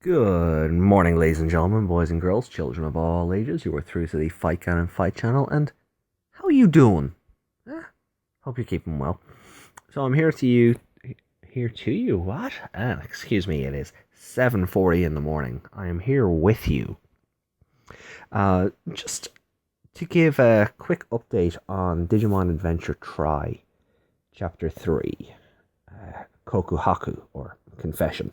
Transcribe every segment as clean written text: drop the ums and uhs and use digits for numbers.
Good morning, ladies and gentlemen, boys and girls, children of all ages. You are through to the Fight Can Fight channel, and how are you doing? Hope you're keeping well. So I'm here to you. What? Excuse me. It is 7:40 in the morning. I am here with you. Just to give a quick update on Digimon Adventure Try, Chapter 3, Kokuhaku, or Confession.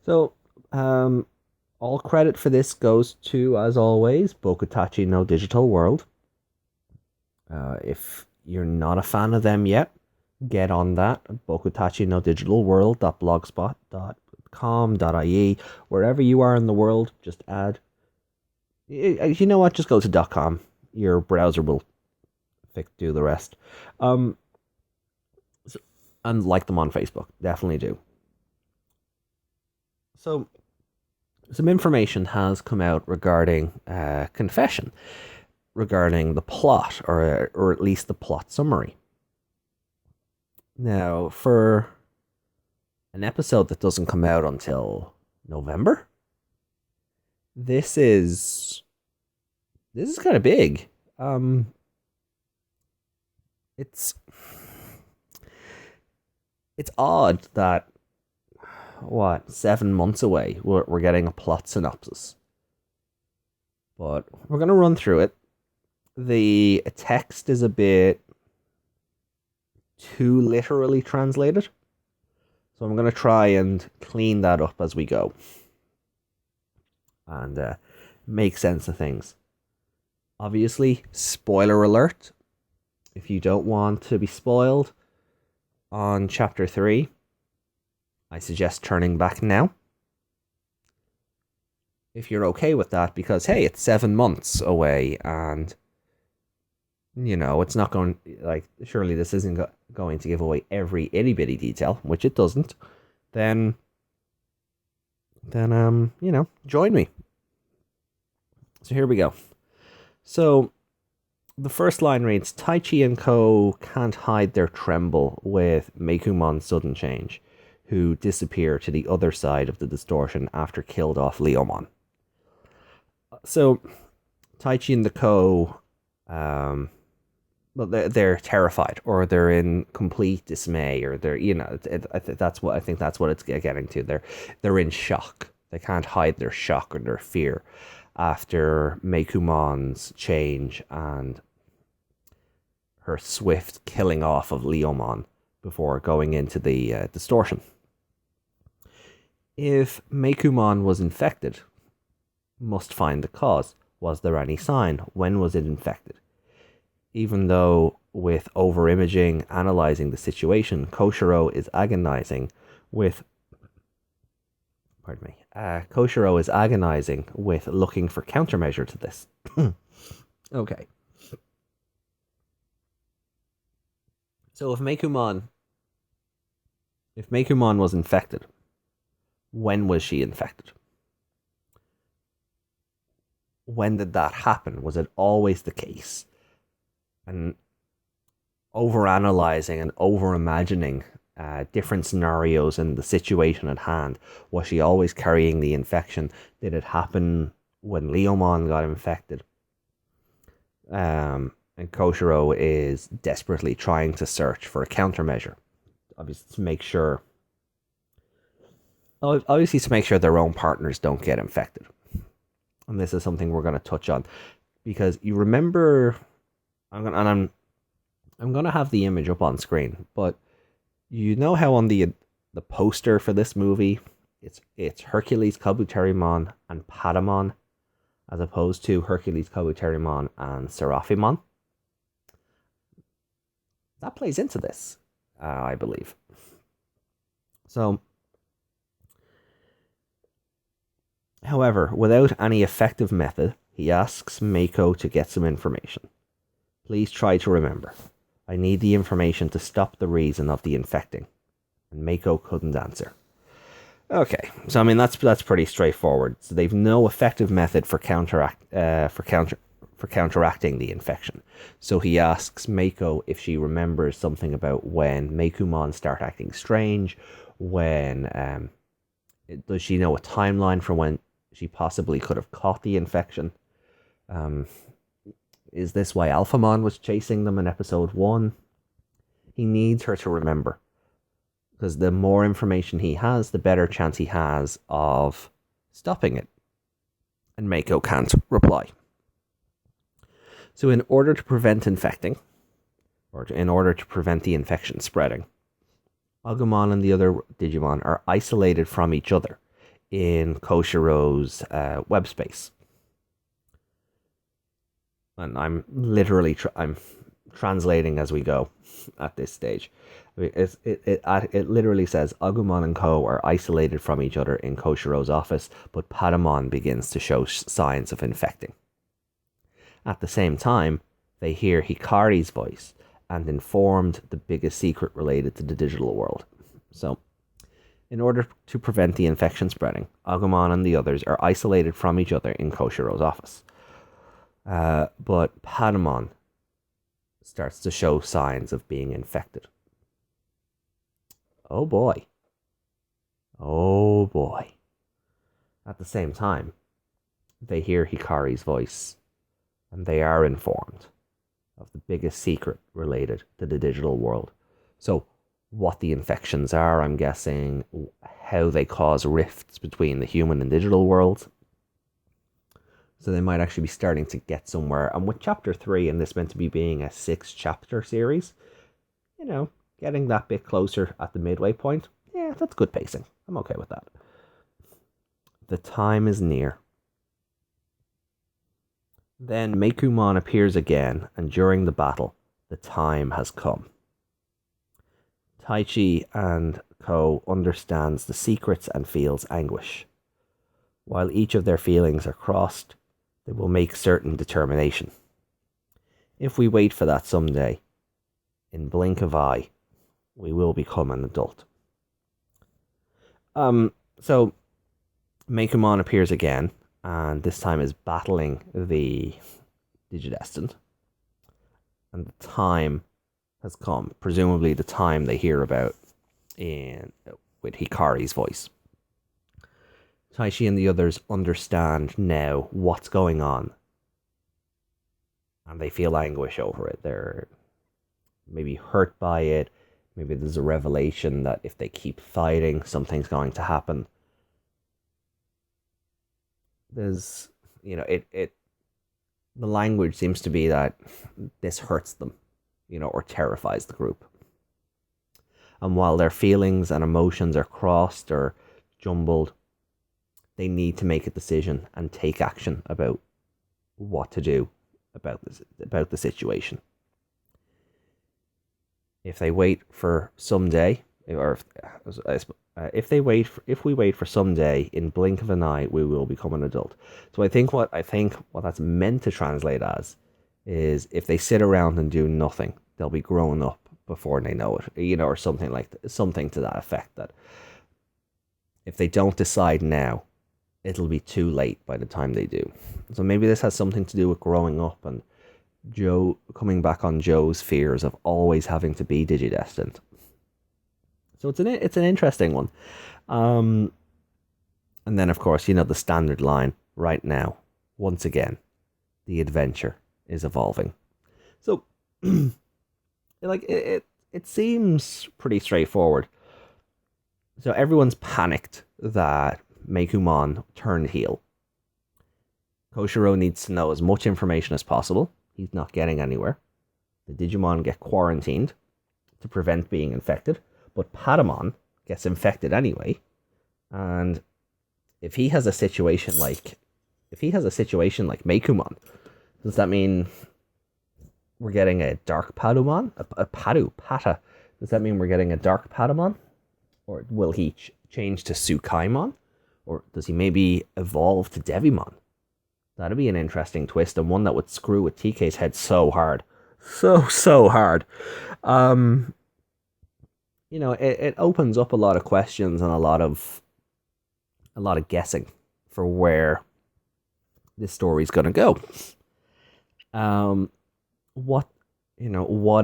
So, all credit for this goes to, as always, Bokutachi no Digital World. If you're not a fan of them yet, get on that. Bokutachi no Digital World.blogspot.com.ie. Wherever you are in the world, just add. You know what? Just go to .com. Your browser will do the rest. And like them on Facebook. Definitely do. So, some information has come out regarding Confession, regarding the plot, or at least the plot summary. Now, for an episode that doesn't come out until November, this is kind of big. It's odd that 7 months away we're getting a plot synopsis, but we're gonna run through it. The text is a bit too literally translated, so I'm gonna try and clean that up as we go and make sense of things. Obviously, spoiler alert, if you don't want to be spoiled on chapter 3, I suggest turning back now. If you're okay with that, because hey, it's 7 months away, and it's not going, surely this isn't going to give away every itty bitty detail, which it doesn't. Then join me. So here we go. So the first line reads, Taichi and Ko can't hide their tremble with Mekumon's sudden change, who disappear to the other side of the distortion after killed off Leomon. So Taichi and the Ko, they're terrified, or they're in complete dismay, or they're, that's what it's getting to. They're in shock. They can't hide their shock or their fear after Mekumon's change and her swift killing off of Leomon before going into the distortion. If Mekumon was infected, must find the cause. Was there any sign? When was it infected? Even though with over-imaging, analyzing the situation, Koshiro is agonizing with looking for countermeasure to this. Okay. So if Mekumon was infected, when was she infected? When did that happen? Was it always the case? And overanalyzing and overimagining different scenarios in the situation at hand. Was she always carrying the infection? Did it happen when Leomon got infected? And Koshiro is desperately trying to search for a countermeasure, obviously to make sure their own partners don't get infected. And this is something we're going to touch on, because you remember, I'm going to have the image up on screen, but you know how on the poster for this movie, it's Hercules, Kabuterimon, and Patamon, as opposed to Hercules, Kabuterimon, and Seraphimon? That plays into this, I believe. So, however, without any effective method, he asks Mako to get some information. Please try to remember. I need the information to stop the reason of the infecting. And Mako couldn't answer. Okay, so that's pretty straightforward. So they've no effective method for counteracting the infection. So he asks Mako if she remembers something about when Mekumon start acting strange, when Does she know a timeline for when she possibly could have caught the infection? Um, is this why Alphamon was chasing them in episode 1? He needs her to remember, because the more information he has, the better chance he has of stopping it. And Mako can't reply. So in order to prevent infecting, in order to prevent the infection spreading, Agumon and the other Digimon are isolated from each other in Koshiro's web space. And I'm literally I'm translating as we go at this stage. I mean, it literally says Agumon and Ko are isolated from each other in Koshiro's office, but Patamon begins to show signs of infecting. At the same time, they hear Hikari's voice and informed the biggest secret related to the digital world. So, in order to prevent the infection spreading, Agumon and the others are isolated from each other in Koshiro's office. But Patamon starts to show signs of being infected. Oh boy. Oh boy. At the same time, they hear Hikari's voice, and they are informed of the biggest secret related to the digital world. So, what the infections are, I'm guessing, how they cause rifts between the human and digital worlds. So they might actually be starting to get somewhere. And with chapter 3, and this meant to be being a 6-chapter series, getting that bit closer at the midway point, yeah, that's good pacing. I'm okay with that. The time is near. Then Mekumon appears again, and during the battle, the time has come. Taichi and Ko understands the secrets and feels anguish. While each of their feelings are crossed, they will make certain determination. If we wait for that someday, in blink of eye, we will become an adult. So Mekumon appears again, and this time is battling the Digidestined. And the time has come, presumably the time they hear about with Hikari's voice. Taichi and the others understand now what's going on, and they feel anguish over it. They're maybe hurt by it. Maybe there's a revelation that if they keep fighting, something's going to happen. There's, the language seems to be that this hurts them, or terrifies the group. And while their feelings and emotions are crossed or jumbled, they need to make a decision and take action about what to do about the situation. If they wait for someday, or if we wait for someday, in blink of an eye, we will become an adult. So I think what that's meant to translate as is, if they sit around and do nothing, they'll be grown up before they know it, or something something to that effect. That if they don't decide now, it'll be too late by the time they do. So maybe this has something to do with growing up and Joe coming back on Joe's fears of always having to be digidestined. So it's an interesting one. And then of course, the standard line right now, once again, the adventure is evolving. So it seems pretty straightforward. So everyone's panicked that Mekumon turned heel. Koshiro needs to know as much information as possible. He's not getting anywhere. The Digimon get quarantined to prevent being infected, but Patamon gets infected anyway. And if he has a situation like Mekumon, does that mean we're getting a dark Patamon? A Pata? Does that mean we're getting a dark Patamon? Or will he change to Tsukaimon? Or does he maybe evolve to Devimon? That'd be an interesting twist, and one that would screw with TK's head so hard. So hard. It opens up a lot of questions and a lot of guessing for where this story's gonna go. What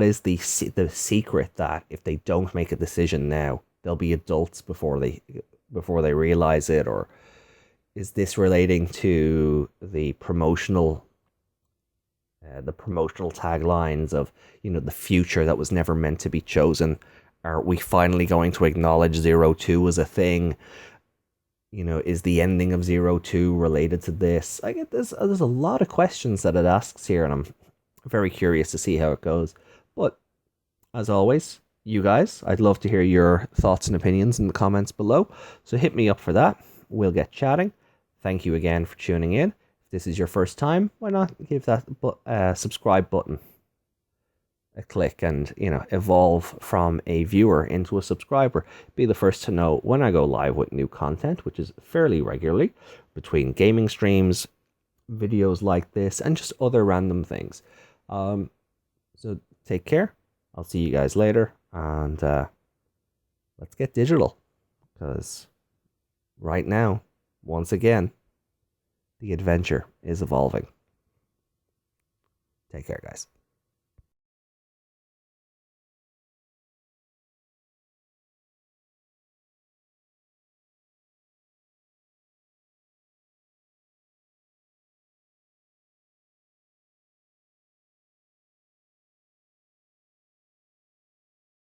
is the secret that if they don't make a decision now, they'll be adults before before they realize it, or is this relating to the promotional taglines of, the future that was never meant to be chosen? Are we finally going to acknowledge 02 as a thing? Is the ending of 02 related to this? I get there's a lot of questions that it asks here, and I'm very curious to see how it goes. But as always, you guys, I'd love to hear your thoughts and opinions in the comments below. So hit me up for that. We'll get chatting. Thank you again for tuning in. If this is your first time, why not give that subscribe button a click and, evolve from a viewer into a subscriber. Be the first to know when I go live with new content, which is fairly regularly, between gaming streams, videos like this, and just other random things. So take care. I'll see you guys later, and let's get digital, because right now, once again, the adventure is evolving. Take care, guys.